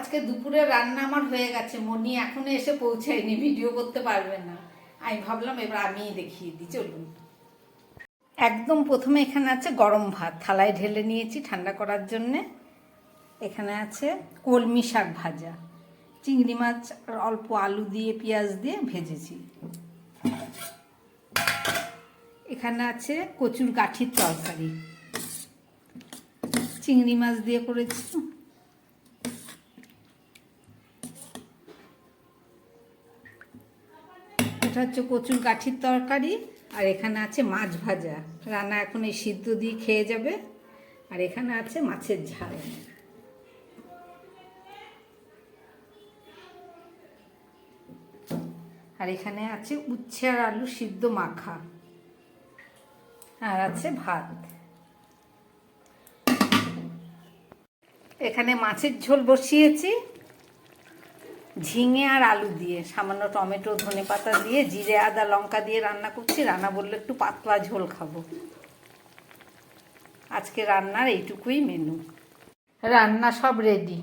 আজকে দুপুরে রান্না আমার হয়ে গেছে, মনি এখনো এসে পৌঁছায়নি, ভিডিও করতে পারবে না। আমি ভাবলাম এবার আমিই দেখিয়ে দিই, চলুন। একদম প্রথমে এখানে আছে গরম ভাত, থালায় ঢেলে নিয়েছি ঠান্ডা করার জন্যে। এখানে আছে কলমি শাক ভাজা, চিংড়ি মাছ আর অল্প আলু দিয়ে পেঁয়াজ দিয়ে ভেজেছি। এখানে আছে কচুর গাঠির তরকারি, চিংড়ি মাছ দিয়ে করেছি। এটা হচ্ছে কচুর গাঠির তরকারি। আর এখানে আছে মাছ ভাজা, রান্না এখন এই সিদ্ধ দিয়ে খেয়ে যাবে। আর এখানে আছে মাছের ঝাল। আর এখানে আছে উচ্ছে আর আলু সিদ্ধ মাখা। আর আছে ভাত। এখানে মাছের ঝোল বসিয়েছি, ঝিঙে আর আলু দিয়ে, সামান্য টমেটো ধনেপাতা দিয়ে জিরে আদা লঙ্কা দিয়ে রান্না করছি। রান্না বললে একটু পাতলা ঝোল খাবো। আজকে রান্নার এইটুকুই মেনু, রান্না সব রেডি।